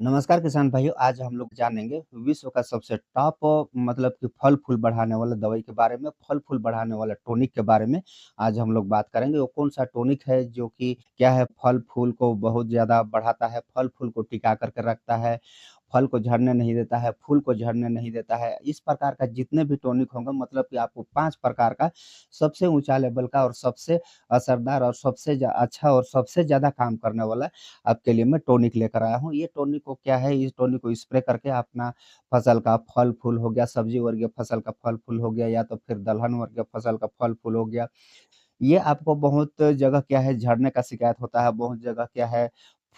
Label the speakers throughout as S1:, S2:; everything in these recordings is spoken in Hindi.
S1: नमस्कार किसान भाइयों, आज हम लोग जानेंगे विश्व का सबसे टॉप मतलब कि फल-फूल बढ़ाने वाला दवाई के बारे में, फल-फूल बढ़ाने वाला टॉनिक के बारे में आज हम लोग बात करेंगे। वो कौन-सा टॉनिक है जो कि क्या है फल-फूल को बहुत ज़्यादा बढ़ाता है, फल-फूल को टिका कर के रखता है, फल को झड़ने नहीं देता है, फूल को झड़ने नहीं देता है। इस प्रकार का जितने भी टॉनिक होंगे मतलब कि आपको 5 प्रकार का सबसे ऊँचा लेवल का और सबसे असरदार और सबसे अच्छा और सबसे ज़्यादा काम करने वाला आपके लिए मैं टॉनिक लेकर आया हूँ। ये टॉनिक को क्या है, इस टॉनिक को स्प्रे करके अपना फसल का फल-फूल हो गया, सब्जी वर्गीय फसल का फल-फूल हो गया या तो फिर दलहन वर्गीय फसल का फल-फूल हो गया। ये आपको बहुत जगह क्या है झड़ने का शिकायत होता है, बहुत जगह क्या है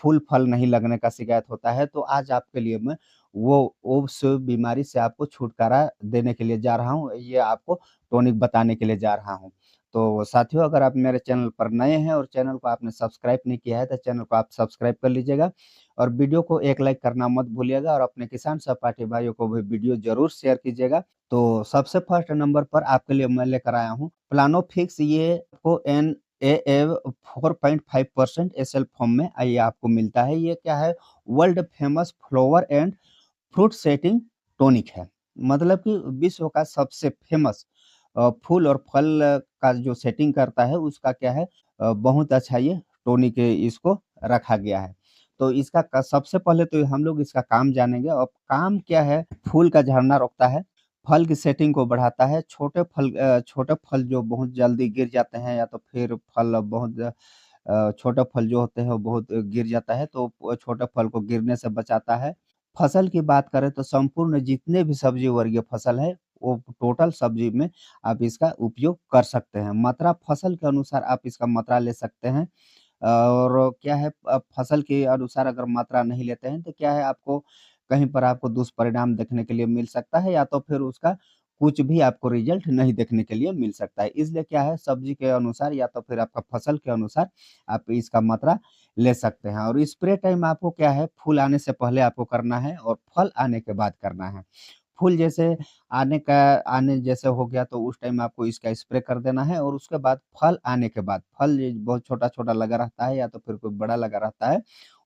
S1: फूल-फल नहीं लगने का शिकायत होता है। तो आज आपके लिए मैं वो उस बीमारी से आपको छुटकारा देने के लिए जा रहा हूँ। ये आपको टॉनिक बताने के लिए जा रहा हूँ। तो साथियों अगर आप मेरे चैनल पर नए हैं और चैनल को आपने सब्सक्राइब नहीं किया है तो चैनल को आप सब्सक्राइब कर लीजिएगा और वीडियो को एक लाइक करना मत भूलिएगा और अपने किसान सहपाठी भाइयों को भी वीडियो ज़रूर शेयर कीजिएगा। तो सबसे फर्स्ट नंबर पर आपके लिए मैं लेकर आया हूँ प्लानोफिक्स। ये आपको NAA 4.5% एसएल फॉर्म में ये आपको मिलता है। ये क्या है world famous flower and fruit setting tonic है। मतलब कि विश्व का सबसे फेमस फूल और फल का जो सेटिंग करता है उसका क्या है बहुत अच्छा ये टॉनिक इसको रखा गया है। तो इसका सबसे पहले तो हम लोग इसका काम जानेंगे। अब काम क्या है, फूल का झड़ना रोकता है, फल की सेटिंग को बढ़ाता है, छोटे फल जो बहुत जल्दी गिर जाते हैं या तो फिर फल बहुत छोटे फल जो होते हैं वो बहुत गिर जाता है तो वो छोटे फल को गिरने से बचाता है। फसल की बात करें तो संपूर्ण जितने भी सब्जी वर्गीय फसल है, वो टोटल सब्जी में आप इसका उपयोग कर सकते हैं। मात्रा फसल के अनुसार आप इसका मात्रा ले सकते हैं और क्या है फसल के अनुसार अगर मात्रा नहीं लेते हैं तो क्या है आपको कहीं पर आपको दुष्परिणाम देखने के लिए मिल सकता है या तो फिर उसका कुछ भी आपको रिज़ल्ट नहीं देखने के लिए मिल सकता है। इसलिए क्या है सब्जी के अनुसार या तो फिर आपका फसल के अनुसार आप इसका मात्रा ले सकते हैं और स्प्रे टाइम आपको क्या है फूल आने से पहले आपको करना है और फल आने के बाद करना है। फूल जैसे आने जैसे हो गया तो उस टाइम आपको इसका स्प्रे कर देना है और उसके बाद फल आने के बाद फल ये बहुत छोटा-छोटा लगा रहता है या तो फिर कोई बड़ा लगा रहता है।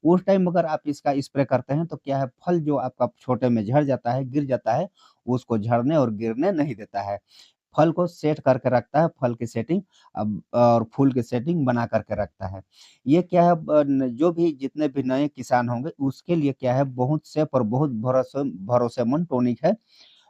S1: उस टाइम अगर आप इसका स्प्रे करते हैं तो क्या है फल जो आपका छोटे में झड़ जाता है, गिर जाता है, उसको झड़ने और गिरने नहीं देता है। फल को सेट करके रखता है, फल की सेटिंग अब और फूल की सेटिंग बना कर के रखता है। ये क्या है ब न जो भी जितने भी नए किसान होंगे उसके लिए क्या है बहुत सेफ और बहुत भरोसेमंद टॉनिक है।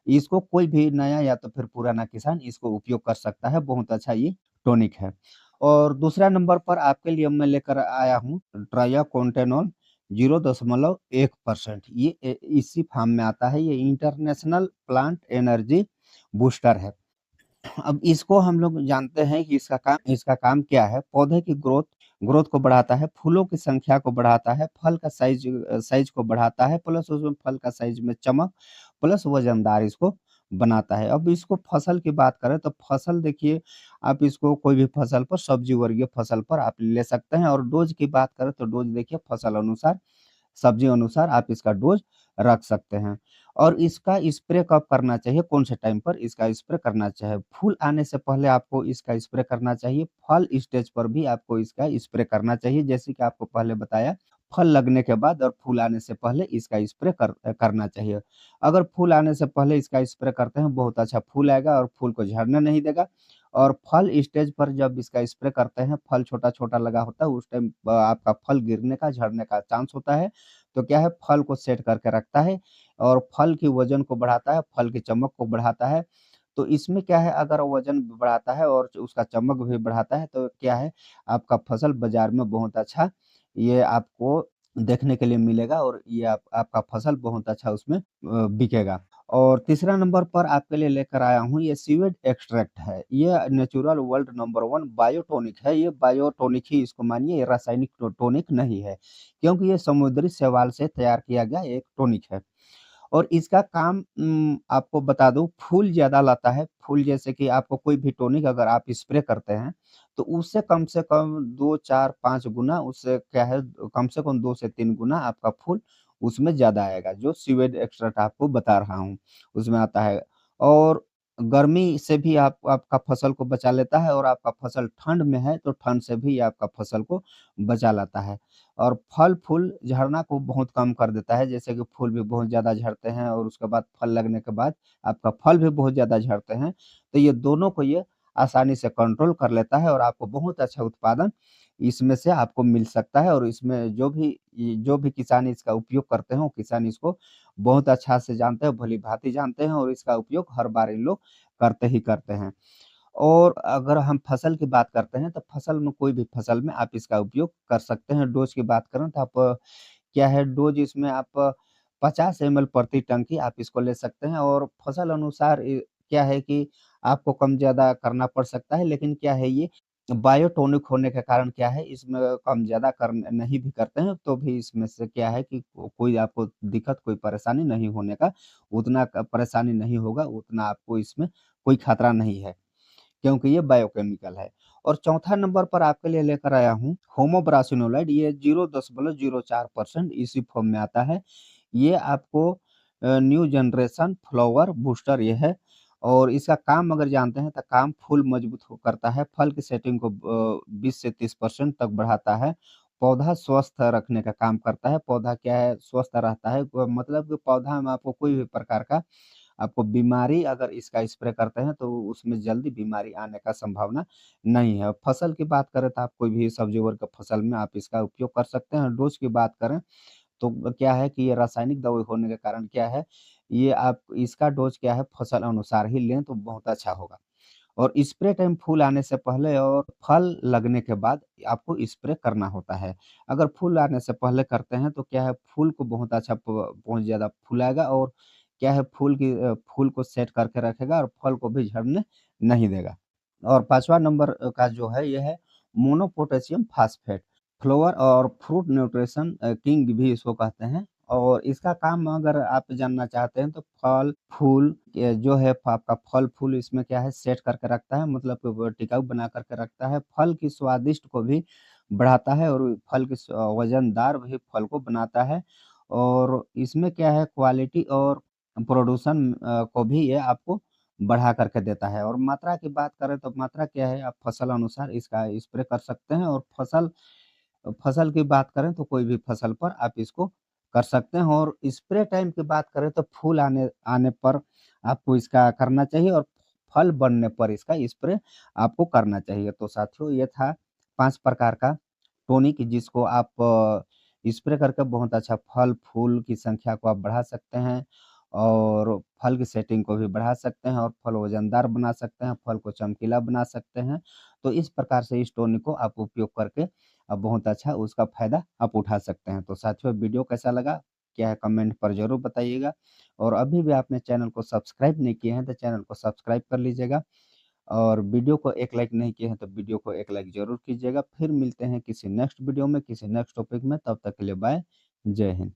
S1: इसको कोई भी नया या तो फिर पुराना किसान इसको उपयोग कर सकता है, बहुत अच्छा ये टॉनिक है। और दूसरा नंबर पर आपके लिए मैं लेकर आया हूँ ट्राइकोंटेनॉल 0.1% ये इसी फार्म में आता है, ये इंटरनेशनल प्लांट एनर्जी बूस्टर है। अब इसको हम लोग जानते हैं कि इसका काम क्या है, पौधे की ग्रोथ को बढ़ाता है, फूलों की संख्या को बढ़ाता है, फल का साइज़ को बढ़ाता है, प्लस उसमें फल का साइज़ में चमक, प्लस वज़नदार इसको बनाता है। अब इसको फसल की बात करें तो फसल देखिए, आप इसको कोई भी फसल पर सब्जी वर्गीय फसल पर आप ले सकते हैं और डोज़ की बात करें तो डोज़ देखिए फसल अनुसार सब्जी अनुसार आप इसका डोज़ रख सकते हैं। और इसका स्प्रे कब करना चाहिए, कौन से टाइम पर इसका स्प्रे करना चाहिए? फूल आने से पहले आपको इसका स्प्रे करना चाहिए, फल स्टेज पर भी आपको इसका स्प्रे करना चाहिए। जैसे कि आपको पहले बताया, फल लगने के बाद और फूल आने से पहले इसका स्प्रे करना चाहिए। अगर फूल आने से पहले इसका स्प्रे करते हैं, बहुत अच्छा फूल आएगा और फूल को झड़ने नहीं देगा और फल स्टेज पर जब इसका स्प्रे करते हैं, फल छोटा-छोटा लगा होता है, उस टाइम आपका फल गिरने का, झड़ने का चांस होता है। तो क्या है फल को सेट करके रखता है और फल की वज़न को बढ़ाता है, फल की चमक को बढ़ाता है। तो इसमें क्या है अगर वज़न बढ़ाता है और उसका चमक भी बढ़ाता है तो क्या है आपका फसल बाज़ार में बहुत अच्छा ये आपको देखने के लिए मिलेगा और ये आपका फसल बहुत अच्छा उसमें बिकेगा। और तीसरा नंबर पर आपके लिए लेकर आया हूँ ये सीवेज एक्सट्रैक्ट है। ये नेचुरल वर्ल्ड नंबर 1 बायोटॉनिक है। ये बायोटॉनिक ही इसको मानिए, ये रासायनिक टॉनिक नहीं है। क्योंकि ये समुद्री शैवाल से तैयार किया गया एक टॉनिक है और इसका काम आपको बता दूँ फूल ज़्यादा लाता है। फूल जैसे कि आपको कोई भी टॉनिक अगर आप स्प्रे करते हैं, तो उससे कम से कम 2, 4, 5 गुना उससे क्या है कम से कम 2 से 3 गुना आपका फूल उसमें ज़्यादा आएगा, जो सीवेज एक्सट्रैक्ट आपको बता रहा हूँ, उसमें आता है। और गर्मी से भी आप आपका फसल को बचा लेता है और आपका फसल ठंड में है तो ठंड से भी ये आपका फसल को बचा लाता है। और फल-फूल झड़ना को बहुत कम कर देता है, जैसे कि फूल भी बहुत ज़्यादा झड़ते हैं और उसके बाद फल लगने के बाद आपका फल भी बहुत ज़्यादा झड़ते हैं। तो ये दोनों को ये आसानी से कंट्रोल कर लेता है और आपको बहुत अच्छा उत्पादन इसमें से आपको मिल सकता है और इसमें जो भी किसान इसका उपयोग करते हैं, वो किसान इसको बहुत अच्छा से जानते हैं, भली-भाँति जानते हैं और इसका उपयोग हर बार इन लोग करते ही करते हैं। और अगर हम फसल की बात करते हैं, तो फसल में कोई भी फसल में आप इसका उपयोग कर सकते हैं। डोज़ की बात करें तो आप क्या है डोज़ इसमें आप 50 एमएल प्रति टंकी आप इसको ले सकते हैं और फसल अनुसार क्या है कि आपको कम-ज़्यादा करना पड़ सकता है, लेकिन क्या है ये बायोटॉनिक होने के कारण क्या है इसमें कम-ज़्यादा कर नहीं भी करते हैं, तो भी इसमें से क्या है कि कोई आपको दिक्कत, कोई परेशानी नहीं होने का, उतना क परेशानी नहीं होगा, उतना आपको इसमें कोई खतरा नहीं है। क्योंकि ये बायोकेमिकल है। और चौथा नंबर पर आपके लिए लेकर आया हूँ होमोब्रासिनोलाइड, ये 0.04% इसी फॉर्म में आता है। ये आपको न्यू जनरेशन फ्लावर बूस्टर ये है और इसका काम अगर जानते हैं तो काम फूल मजबूत हो करता है, फल की सेटिंग को 20 से 30% तक बढ़ाता है, पौधा स्वस्थ रखने का काम करता है, पौधा क्या है स्वस्थ रहता है मतलब कि पौधा में आपको कोई भी प्रकार का आपको बीमारी अगर इसका स्प्रे करते हैं तो उसमें जल्दी बीमारी आने का संभावना नहीं है। फसल की बात करें तो आप कोई भी सब्जी वर्ग का फसल में आप इसका उपयोग कर सकते हैं। डोज़ की बात करें तो क्या है कि ये रासायनिक दवाई होने के कारण क्या है, ये आप इसका डोज़ क्या है फसल अनुसार ही लें तो बहुत अच्छा होगा। और स्प्रे टाइम फूल आने से पहले और फल लगने के बाद आपको स्प्रे करना होता है। अगर फूल आने से पहले करते हैं तो क्या है फूल को बहुत अच्छा बहुत ज़्यादा फुलाएगा और क्या है फूल को सेट करके रखेगा और फल को भी झड़ने नहीं देगा। और 5वाँ नंबर का जो है ये है मोनोपोटेशियम फ़ॉस्फ़ेट। फ्लावर और फ्रूट न्यूट्रिशन किंग भी इसको कहते हैं और इसका काम अगर आप जानना चाहते हैं तो फल, फूल जो है आपका फल-फूल इसमें क्या है सेट करके रखता है मतलब कि वो टिकाऊ बना कर के रखता है। फल की स्वादिष्ट को भी बढ़ाता है और फल की वज़नदार भी फल को बनाता है और इसमें क्या है क्वालिटी और प्रोडक्शन को भी ये आपको बढ़ा कर के देता है और मात्रा की बात करें तो मात्रा क्या है आप फसल अनुसार इसका स्प्रे कर सकते हैं और फसल की बात करें तो कोई भी फसल पर आप इसको कर सकते हैं और स्प्रे टाइम की बात करें तो फूल आने आने पर आपको इसका करना चाहिए और फल बनने पर इसका स्प्रे आपको करना चाहिए। तो साथियों ये था 5 प्रकार का टॉनिक जिसको आप स्प्रे करके बहुत अच्छा फल-फूल की संख्या को आप बढ़ा सकते हैं और फल की सेटिंग को भी बढ़ा सकते हैं और फल वज़नदार बना सकते हैं, फल को चमकीला बना सकते हैं। तो इस प्रकार से इस टॉनिक को आप उपयोग करके बहुत अच्छा उसका फ़ायदा आप उठा सकते हैं। तो साथियों वीडियो कैसा लगा? क्या है कमेंट पर ज़रूर बताइएगा और अभी भी आपने चैनल को सब्सक्राइब नहीं किए हैं तो चैनल को सब्सक्राइब कर लीजिएगा और वीडियो को एक लाइक नहीं किए हैं तो वीडियो को एक लाइक ज़रूर कीजिएगा। फिर मिलते हैं किसी नेक्स्ट वीडियो में, किसी नेक्स्ट टॉपिक में, तब तक के लिए बाय। जय हिंद।